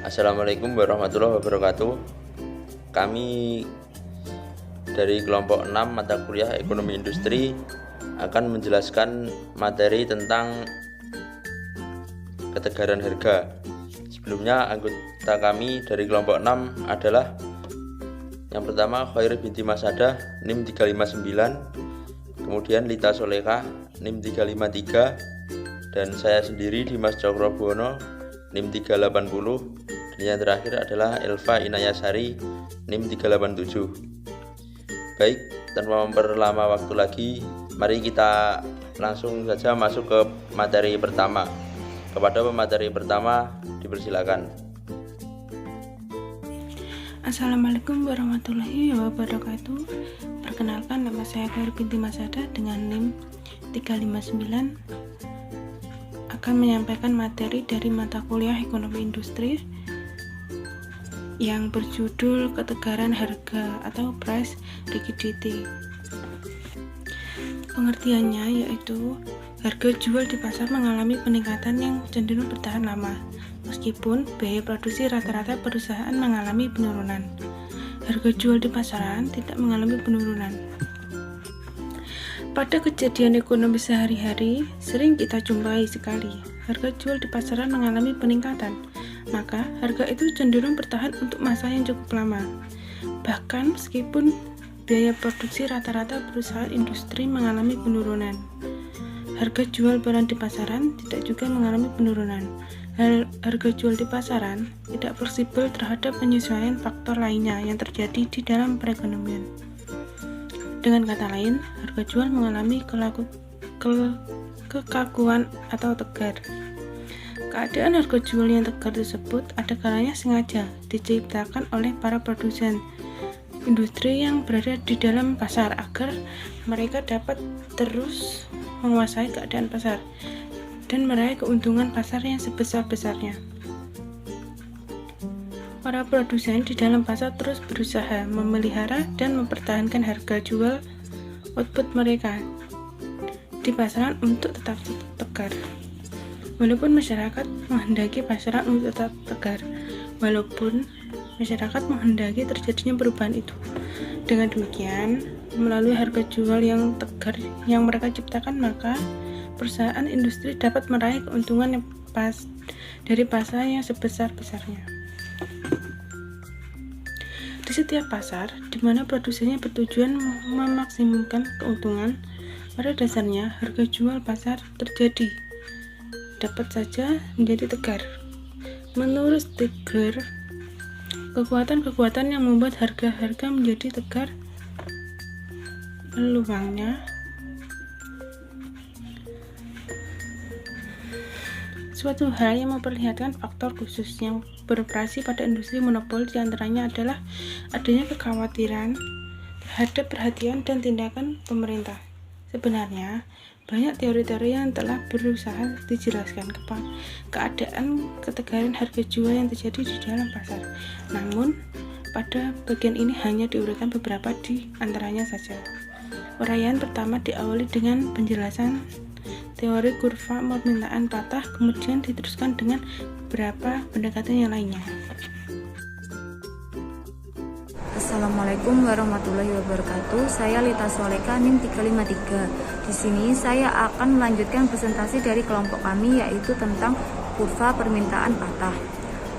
Assalamualaikum warahmatullahi wabarakatuh. Kami dari kelompok 6 mata kuliah Ekonomi Industri akan menjelaskan materi tentang ketegaran harga. Sebelumnya anggota kami dari kelompok 6 adalah yang pertama Khair binti Masadah NIM 359, kemudian Lita Soleka NIM 353, dan saya sendiri Dimas Cokrobono NIM 380, dan yang terakhir adalah Elva Inayasari NIM 387. Baik, tanpa memperlama waktu lagi, mari kita langsung saja masuk ke materi pertama. Kepada pemateri pertama, dipersilakan. Assalamualaikum warahmatullahi wabarakatuh. Perkenalkan, nama saya Khair binti Masadah dengan NIM 359 akan menyampaikan materi dari mata kuliah Ekonomi Industri yang berjudul ketegaran harga atau price rigidity. Pengertiannya yaitu harga jual di pasar mengalami peningkatan yang cenderung bertahan lama, meskipun biaya produksi rata-rata perusahaan mengalami penurunan. Harga jual di pasaran tidak mengalami penurunan. Pada kejadian ekonomi sehari-hari, sering kita jumpai sekali harga jual di pasaran mengalami peningkatan, maka harga itu cenderung bertahan untuk masa yang cukup lama. Bahkan meskipun biaya produksi rata-rata perusahaan industri mengalami penurunan, harga jual barang di pasaran tidak juga mengalami penurunan. Harga jual di pasaran tidak fleksibel terhadap penyesuaian faktor lainnya yang terjadi di dalam perekonomian. Dengan kata lain, harga jual mengalami kekakuan atau tegar. Keadaan harga jual yang tegar tersebut ada kalanya sengaja diciptakan oleh para produsen industri yang berada di dalam pasar agar mereka dapat terus menguasai keadaan pasar dan meraih keuntungan pasar yang sebesar-besarnya. Para produsen di dalam pasar terus berusaha memelihara dan mempertahankan harga jual output mereka di pasaran untuk tetap tegar. Walaupun masyarakat menghendaki pasaran untuk tetap tegar, walaupun masyarakat menghendaki terjadinya perubahan itu. Dengan demikian, melalui harga jual yang tegar yang mereka ciptakan, maka perusahaan industri dapat meraih keuntungan yang dari pasar yang sebesar-besarnya. Di setiap pasar, di mana produsennya bertujuan memaksimumkan keuntungan, pada dasarnya harga jual pasar terjadi dapat saja menjadi tegar. Menurut Stigler, kekuatan-kekuatan yang membuat harga-harga menjadi tegar peluangnya suatu hal yang memperlihatkan faktor khusus yang beroperasi pada industri monopol, diantaranya adalah adanya kekhawatiran terhadap perhatian dan tindakan pemerintah. Sebenarnya, banyak teori-teori yang telah berusaha dijelaskan keadaan ketegaran harga jual yang terjadi di dalam pasar. Namun, pada bagian ini hanya diuraikan beberapa di antaranya saja. Uraian pertama diawali dengan penjelasan teori kurva permintaan patah, kemudian diteruskan dengan beberapa pendekatan yang lainnya. Assalamualaikum warahmatullahi wabarakatuh. Saya Lita Soleka NIM 353. Di sini saya akan melanjutkan presentasi dari kelompok kami, yaitu tentang kurva permintaan patah.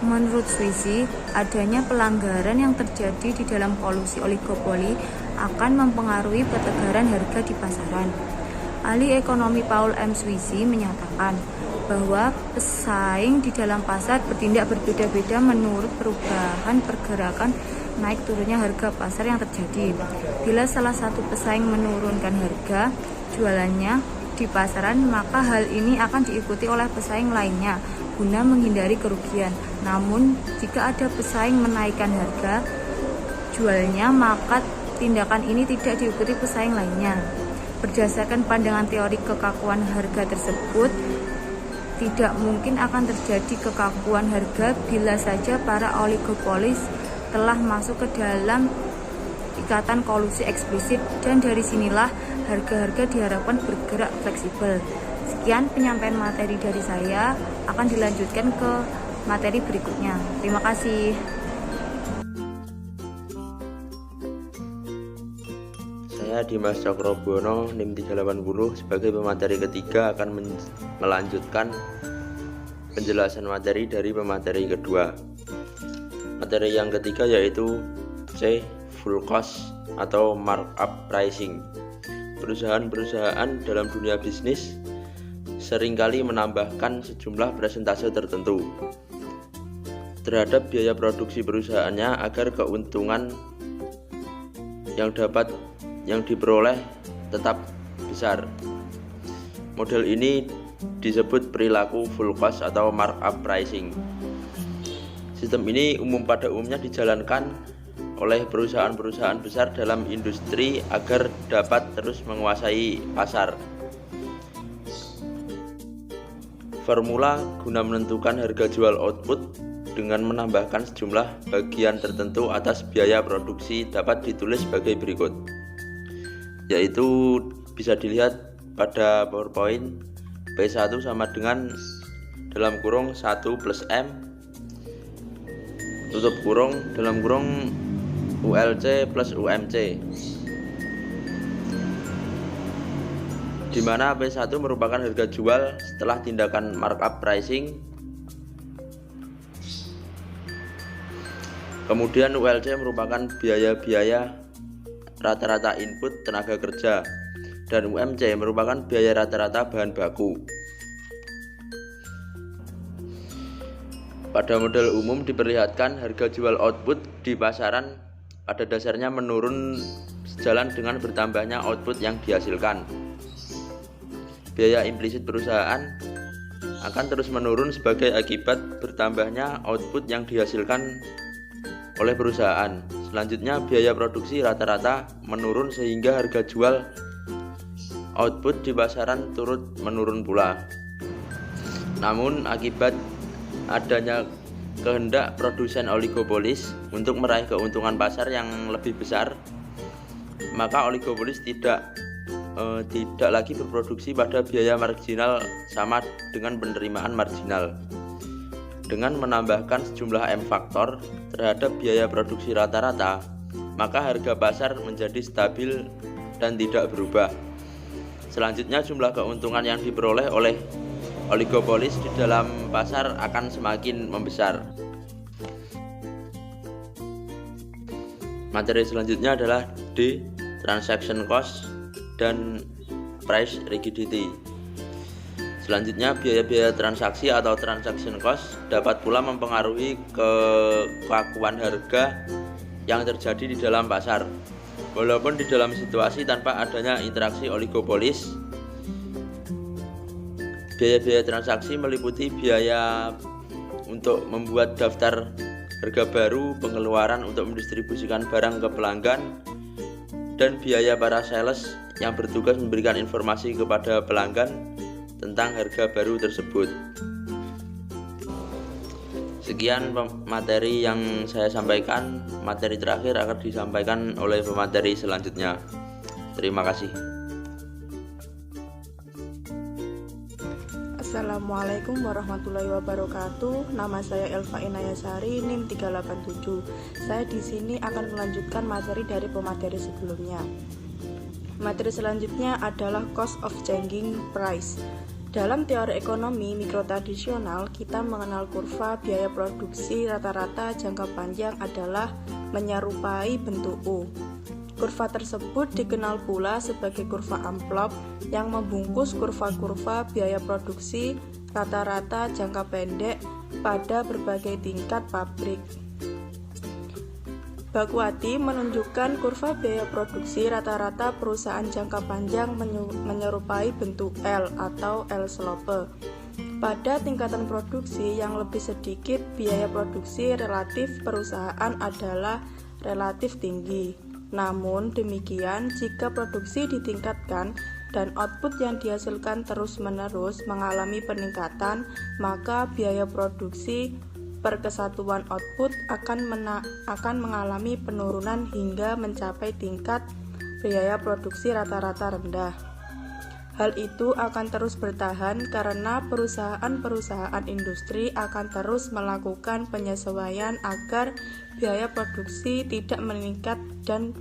Menurut Swissy, adanya pelanggaran yang terjadi di dalam kolusi oligopoli akan mempengaruhi ketegaran harga di pasaran. Ahli ekonomi Paul M. Swissy menyatakan bahwa pesaing di dalam pasar bertindak berbeda-beda menurut perubahan pergerakan naik turunnya harga pasar yang terjadi. Bila salah satu pesaing menurunkan harga jualannya di pasaran, maka hal ini akan diikuti oleh pesaing lainnya guna menghindari kerugian. Namun, jika ada pesaing menaikkan harga jualnya, maka tindakan ini tidak diikuti pesaing lainnya. Berdasarkan pandangan teori kekakuan harga tersebut, tidak mungkin akan terjadi kekakuan harga bila saja para oligopolis telah masuk ke dalam ikatan kolusi eksplisit, dan dari sinilah harga-harga diharapkan bergerak fleksibel. Sekian penyampaian materi dari saya, akan dilanjutkan ke materi berikutnya. Terima kasih. Saya Dimas Cokrobono, NIM 380 sebagai pemateri ketiga akan melanjutkan penjelasan materi dari pemateri kedua. Materi yang ketiga yaitu C. Full cost atau markup pricing. Perusahaan-perusahaan dalam dunia bisnis seringkali menambahkan sejumlah persentase tertentu terhadap biaya produksi perusahaannya agar keuntungan yang diperoleh tetap besar. Model ini disebut perilaku full cost atau markup pricing. Sistem ini pada umumnya dijalankan oleh perusahaan-perusahaan besar dalam industri agar dapat terus menguasai pasar. Formula guna menentukan harga jual output dengan menambahkan sejumlah bagian tertentu atas biaya produksi dapat ditulis sebagai berikut, yaitu bisa dilihat pada PowerPoint. P1 sama dengan dalam kurung 1 plus M tutup kurung dalam kurung ULC plus UMC, di mana P1 merupakan harga jual setelah tindakan markup pricing. Kemudian ULC merupakan biaya-biaya rata-rata input tenaga kerja, dan UMC merupakan biaya rata-rata bahan baku. Pada model umum diperlihatkan harga jual output di pasaran pada dasarnya menurun sejalan dengan bertambahnya output yang dihasilkan. Biaya implisit perusahaan akan terus menurun sebagai akibat bertambahnya output yang dihasilkan oleh perusahaan. Selanjutnya biaya produksi rata-rata menurun sehingga harga jual output di pasaran turut menurun pula. Namun akibat adanya kehendak produsen oligopolis untuk meraih keuntungan pasar yang lebih besar, maka oligopolis tidak lagi berproduksi pada biaya marginal sama dengan penerimaan marginal. Dengan menambahkan sejumlah M faktor terhadap biaya produksi rata-rata, maka harga pasar menjadi stabil dan tidak berubah. Selanjutnya jumlah keuntungan yang diperoleh oleh oligopolis di dalam pasar akan semakin membesar. Materi selanjutnya adalah D. Transaction cost dan price rigidity. Selanjutnya biaya-biaya transaksi atau transaction cost dapat pula mempengaruhi kekakuan harga yang terjadi di dalam pasar. Walaupun di dalam situasi tanpa adanya interaksi oligopolis, biaya-biaya transaksi meliputi biaya untuk membuat daftar harga baru, pengeluaran untuk mendistribusikan barang ke pelanggan, dan biaya para sales yang bertugas memberikan informasi kepada pelanggan tentang harga baru tersebut. Sekian materi yang saya sampaikan. Materi terakhir akan disampaikan oleh pemateri selanjutnya. Terima kasih. Assalamualaikum warahmatullahi wabarakatuh. Nama saya Elva Inayasari, NIM 387. Saya di sini akan melanjutkan materi dari pemateri sebelumnya. Materi selanjutnya adalah cost of changing price. Dalam teori ekonomi mikro tradisional, kita mengenal kurva biaya produksi rata-rata jangka panjang adalah menyerupai bentuk U. Kurva tersebut dikenal pula sebagai kurva amplop yang membungkus kurva-kurva biaya produksi rata-rata jangka pendek pada berbagai tingkat pabrik. Bakwati menunjukkan kurva biaya produksi rata-rata perusahaan jangka panjang menyerupai bentuk L atau L slope. Pada tingkatan produksi yang lebih sedikit, biaya produksi relatif perusahaan adalah relatif tinggi. Namun demikian, jika produksi ditingkatkan dan output yang dihasilkan terus-menerus mengalami peningkatan, maka biaya produksi per kesatuan output akan mengalami penurunan hingga mencapai tingkat biaya produksi rata-rata rendah. Hal itu akan terus bertahan karena perusahaan-perusahaan industri akan terus melakukan penyesuaian agar biaya produksi tidak meningkat dan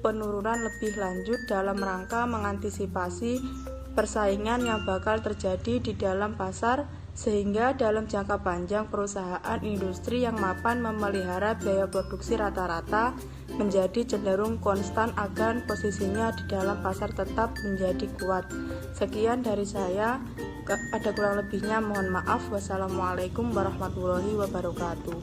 penurunan lebih lanjut dalam rangka mengantisipasi persaingan yang bakal terjadi di dalam pasar, sehingga dalam jangka panjang perusahaan industri yang mapan memelihara biaya produksi rata-rata menjadi cenderung konstan agar posisinya di dalam pasar tetap menjadi kuat. Sekian dari saya, ada kurang lebihnya mohon maaf. Wassalamualaikum warahmatullahi wabarakatuh.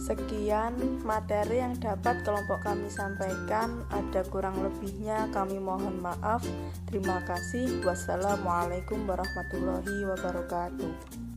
Sekian materi yang dapat kelompok kami sampaikan. Ada kurang lebihnya kami mohon maaf. Terima kasih. Wassalamualaikum warahmatullahi wabarakatuh.